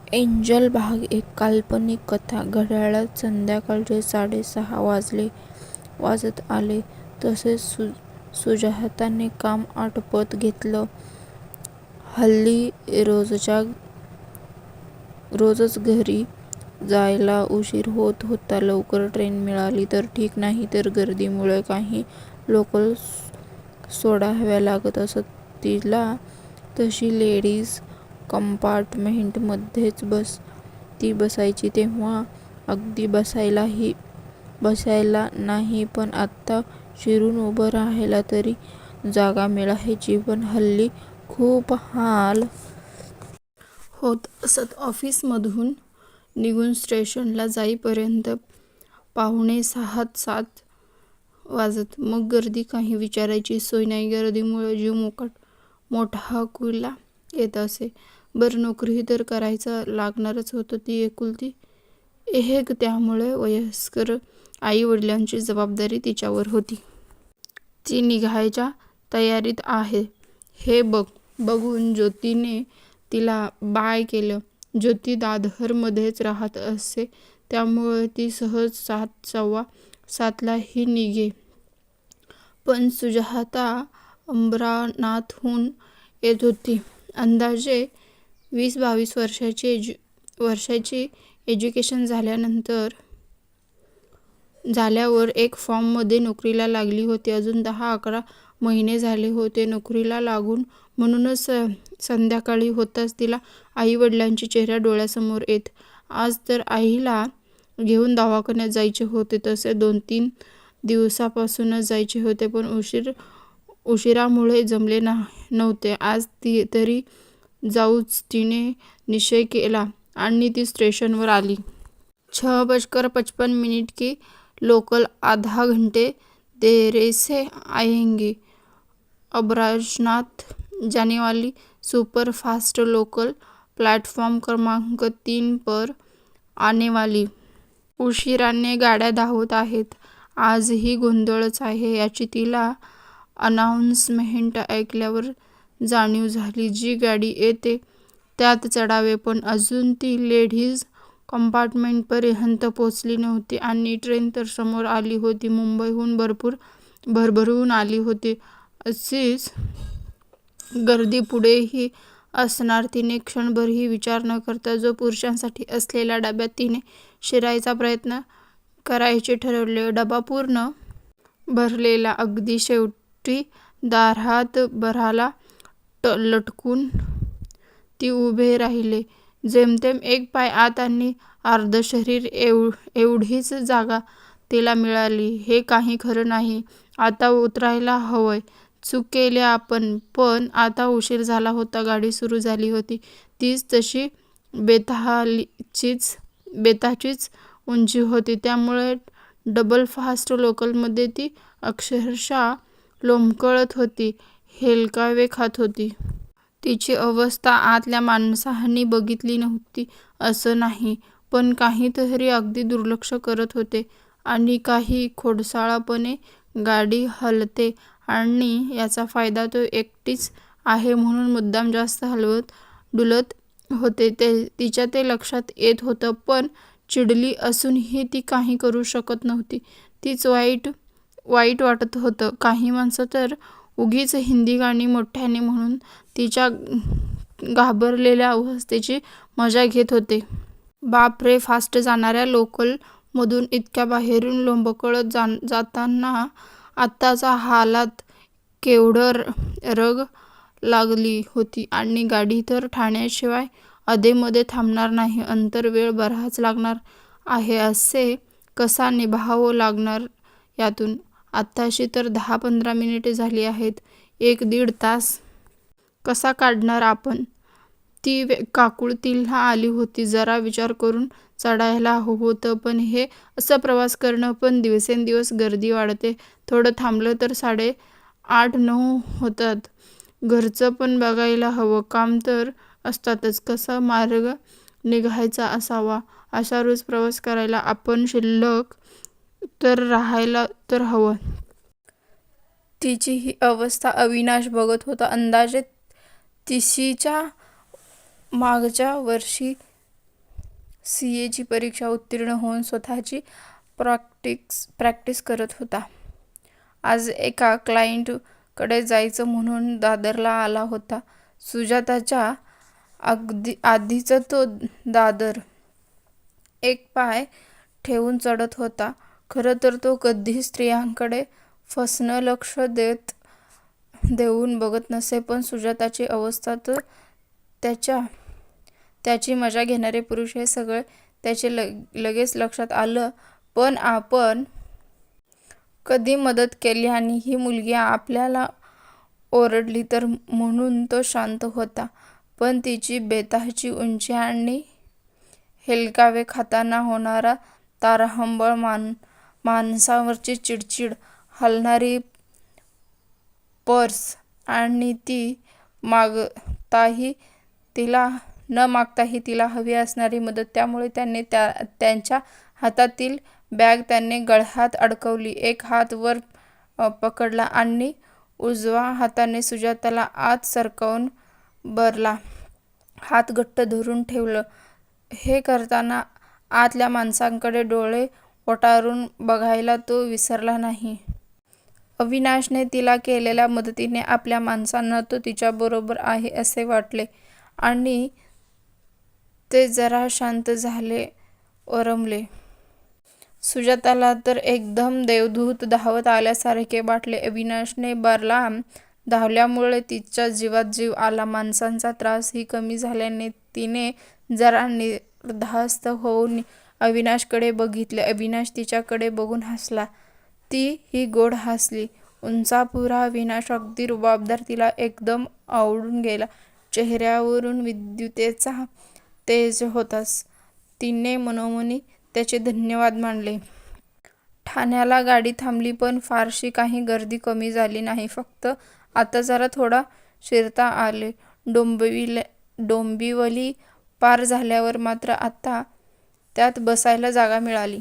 Angel भाग 1 काल्पनिक कथा. घड्याळात संध्याकाळचे 6:30 वाजत आले तसे सुजाताने काम आटोपत घेतलं. हल्ली रोजच घरी जायला उशीर होत होता. लवकर ट्रेन मिळाली तर ठीक, नाही तर गर्दीमुळे काही लोकल सोडाव्या लागत असत. तिला तशी लेडीज कंपार्टमेंटमध्येच ती बसायची तेव्हा अगदी बसायला नाही, पण आत्ता शिरून उभं राहायला तरी जागा मिळायची. पण हल्ली खूप हाल होत असत. ऑफिसमधून निघून स्टेशनला जाईपर्यंत 6:45-7 वाजत. मग गर्दी काही विचारायची सोय नाही. गर्दीमुळे जीव मोठाकुला येत असे. बरं, नोकरी तर करायचं लागणारच होतं. ती एकुलती एक, त्यामुळे वयस्कर आई वडिलांची जबाबदारी तिच्यावर होती. ती निघायच्या तयारीत आहे हे बघून ज्योतीने तिला बाय केलं. ज्योती दादरमध्येच राहत असे, त्यामुळे ती सहज 7:15 निघे. पण सुजाता अंबरनाथहून येत होती. अंदाजे 20-22 वर्षाची एज्युकेशन झाल्यावर एक फॉर्ममध्ये नोकरीला लागली होती. अजून 10-11 महिने झाले होते नोकरीला लागून. म्हणूनच संध्याकाळी होताच तिला आई वडिलांचे चेहरे डोळ्यासमोर येत. आज तर आईला घेऊन दवाखान्यात जायचे होते. तसे 2-3 दिवसापासूनच जायचे होते, पण उशिरामुळे जमले नव्हते. आज तरी जाऊच तिने निश्चय केला आणि ती स्टेशनवर आली. 6:55 की लोकल आधा घंटे देर से आएंगे. अमरनाथ जाने वाली सुपर फास्ट लोकल प्लॅटफॉर्म क्रमांक 3 पर आने वाली. उशिराने गाड्या धावत आहेत. आजही गोंधळच आहे याची तिला अनाउन्समेंट ऐकल्यावर जाणीव झाली. जी गाडी येते त्यात चढावे, पण अजून ती लेडीज कंपार्टमेंटपर्यंत पोचली नव्हती आणि ट्रेन तर समोर आली होती. मुंबईहून भरभरून आली होती. अशीच गर्दी पुढेही असणार. तिने क्षणभरही विचार न करता जो पुरुषांसाठी असलेल्या डब्यात तिने शिरायचा प्रयत्न करायचे ठरवले. डबा पूर्ण भरलेला. अगदी शेवटी दारात बराला लटकून ती उभे राहिले. जेमतेम एक पाय आत आणि अर्ध शरीर एवढीच जागा तिला मिळाली. हे काही खरं नाही. आता उतरायला हवंय. चूक केली आपण. पण आता उशीर झाला होता. गाडी सुरू झाली होती. तीच तशी बेताचीच उंची होती. त्यामुळे डबल फास्ट लोकलमध्ये ती अक्षरशः लोंबकळत होती. हेलकावे खात होती. तिची अवस्था आतल्या माणसांनी बघितली नव्हती असं नाही, पण काहीतरी अगदी दुर्लक्ष करत होते. आणि काही खोडसाळपणे गाडी हलते आणि याचा फायदा तो एकटीच आहे म्हणून मुद्दाम जास्त हलवत डुलत होते. तिच्या ते लक्षात येत होतं, पण चिडली असूनही ती काही करू शकत नव्हती. तीच वाईट वाटत होतं. काही माणसं तर उगीच हिंदी गाणी मोठ्याने म्हणून तिच्या घाबरलेल्या अवस्थेची मजा घेत होते. बापरे, फास्ट जाणाऱ्या लोकल मधून इतक्या बाहेरून लोंबकळत जाताना आत्ताच्या हालात केवढं रग लागली होती. आणि गाडी तर ठाण्याशिवाय अधेमधे थांबणार नाही. अंतर वेळ बराच लागणार आहे. असे कसा निभावं लागणार यातून. आत्ताशी तर 10-15 मिनिटे झाली आहेत. 1-1.5 तास कसा काढणार आपण. ती काकुळतीला आली होती. जरा विचार करून चढायला हवं होतं, पण हे असं प्रवास करणं. पण दिवसेंदिवस गर्दी वाढते. थोडं थांबलं तर 8:30-9 होतात. घरचं पण बघायला हवं. काम तर असतातच. कसा मार्ग निघायचा असावा. असा रोज प्रवास करायला आपण शिल्लक तर राहायला तर हवं. तिची ही अवस्था अविनाश बघत होता. अंदाजे 30च्या मागच्या वर्षी CAची परीक्षा उत्तीर्ण होऊन स्वतःची प्रॅक्टिस करत होता. आज एका क्लायंटकडे जायचं म्हणून दादरला आला होता. सुजाताच्या आधीचा तो दादर एक पाय ठेवून चढत होता. खरं तर तो कधीच स्त्रियांकडे फसणं लक्ष देऊन बघत नसे, पण सुजाताची अवस्था तर त्याची मजा घेणारे पुरुष हे सगळे त्याचे लगेच लक्षात आलं. पण आपण कधी मदत केली आणि ही मुलगी आपल्याला ओरडली तर म्हणून तो शांत होता. पण तिची बेताची उंची आणि हेलकावे खाताना होणारा तारांबळ, माणसावरची चिडचिड, हलणारी पर्स आणि न मागताही तिला हवी असणारी मदत, त्यामुळे त्याने त्यांच्या हातातील बॅग त्याने गळ्यात अडकवली. एक हात वर पकडला आणि उजव्या हाताने सुजाताला आत सरकवून बरला हात घट्ट धरून ठेवलं. हे करताना आतल्या माणसांकडे डोळे वटारून बघायला तो विसरला नाही. अविनाशने तिला केलेल्या मदतीने आपल्या माणसांना तो तिच्याबरोबर आहे असे वाटले आणि ते जरा शांत झाले, ओरमले. सुजाताला तर एकदम देवदूत धावत आल्यासारखे वाटले. अविनाशने बरला धावल्यामुळे तिच्या जीवात जीव आला. माणसांचा त्रासही कमी झाल्याने तिने जरा निर्धास्त होऊन अविनाशकडे बघितले. अविनाश तिच्याकडे बघून हसला. ती ही गोड हसली. उंचापुरा अविनाश, अगदी रुबाबदार. तिला एकदम आवडून गेला. चेहऱ्यावरून विद्युतेचा तेज होताच. तिने मनोमनी त्याचे धन्यवाद मानले. ठाण्याला गाडी थांबली, पण फारशी काही गर्दी कमी झाली नाही. फक्त आता जरा थोडा शिरता आले. डोंबिवली पार झाल्यावर मात्र आता त्यात बसायला जागा मिळाली.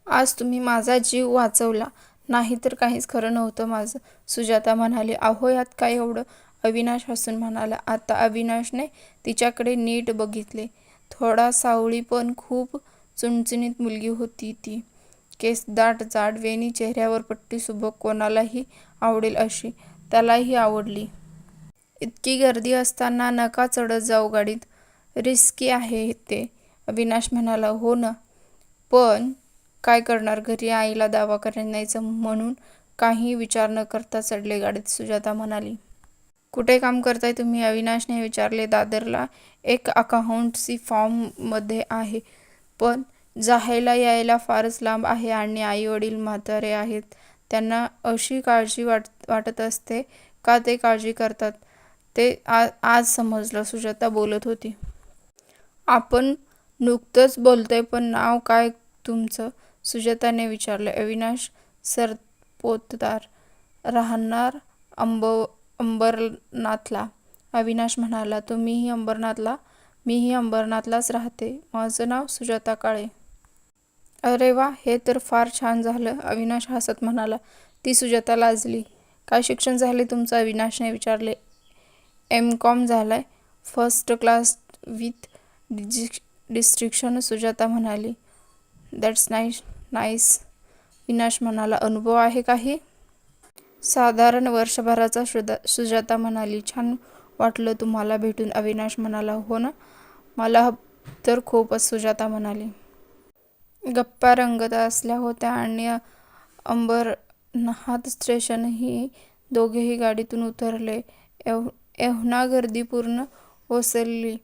आज तुम्ही माझा जीव वाचवला, नाहीतर काहीच खरं नव्हतं माझं, सुजाता म्हणाली. अहो, यात काय एवढं, अविनाश हसून म्हणाला. आता अविनाशने तिच्याकडे नीट बघितले. थोडा सावळी पण खूप चुणचुणीत मुलगी होती ती. केस दाट, जाड वेणी, चेहऱ्यावर पट्टी, सुबक, कोणालाही आवडेल अशी. त्यालाही आवडली. इतकी गर्दी असताना नका चढत जाऊ गाडीत, रिस्की आहे ते, अविनाश म्हणाला. हो ना, पण काय करणार, घरी आईला दवाखान्यात न्यायचं म्हणून काही विचार न करता चढले गाडीत, सुजाता म्हणाली. कुठे काम करताय तुम्ही, अविनाशने विचारले. दादरला एक अकाउंटन्सी फर्ममध्ये आहे, पण जायला यायला फारच लांब आहे आणि आई वडील म्हातारे आहेत. त्यांना अशी काळजी वाटत असते का ते काळजी करतात ते आज समजलं, सुजाता बोलत होती. आपण नुकतंच बोलतोय, पण नाव काय तुमचं, सुजाताने विचारले. अविनाश सरपोतदार, राहणार अंबरनाथला, अविनाश म्हणाला. तुम्हीही अंबरनाथला, मीही अंबरनाथलाच राहते. माझं नाव सुजाता काळे. अरे वा, हे तर फार छान झालं, अविनाश हसत म्हणाला. ती सुजाता लाजली. काय शिक्षण झाले तुमचं, अविनाशने विचारले. M.Com झालंय, first class with distinction, Sujata म्हणाली. दॅट्स नाईस, अविनाश म्हणाला. अनुभव आहे काही? साधारण वर्षभराचा, सुजाता म्हणाली. छान वाटलं तुम्हाला भेटून, अविनाश म्हणाला. हो ना, मला तर खूपच, सुजाता म्हणाली. गप्पा रंगत असल्या होत्या आणि अंबरनाथ स्टेशनही. दोघेही गाडीतून उतरले. एव्हाना गर्दी पूर्ण ओसरली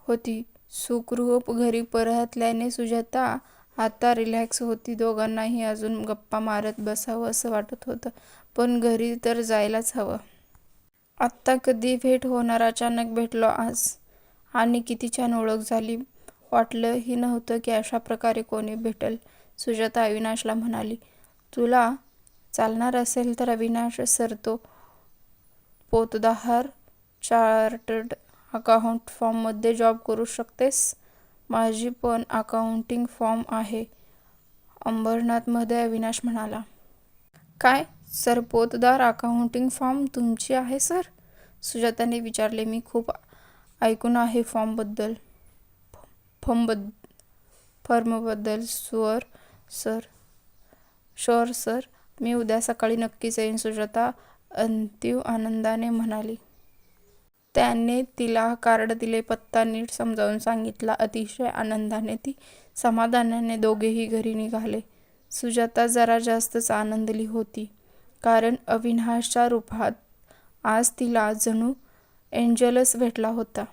होती. सुखरूप घरी परतल्याने सुजाता आता रिलॅक्स होती. दोघांनाही अजून गप्पा मारत बसावं असं वाटत होतं, पण घरी तर जायलाच हवं. आत्ता कधी भेट होणार, अचानक भेटलो आज, आणि किती छान ओळख झाली. वाटलंही नव्हतं की अशा प्रकारे कोणी भेटेल, सुजाता अविनाशला म्हणाली. तुला चालणार असेल तर अविनाश पोतदार चार्टर्ड अकाउंटंट फर्ममध्ये जॉब करू शकतेस. माझी पण अकाउंटिंग फर्म आहे अंबरनाथमध्ये, अविनाश म्हणाला. काय, सरपोतदार अकाउंटिंग फर्म तुमची आहे सर, सुजाताने विचारले. मी खूप ऐकून आहे फर्मबद्दल. फर्मबद्दल? शुअर सर, मी उद्या सकाळी नक्कीच येईन, सुजाता अत्यंत आनंदाने म्हणाली. त्याने तिला कार्ड दिले, पत्ता नीट समजावून सांगितला. अतिशय आनंदाने ती समाधानाने दोघेही घरी निघाले. सुजाता जरा जास्तच आनंदली होती, कारण अविनाशच्या रूपात आज तिला जणू एंजलच भेटला होता.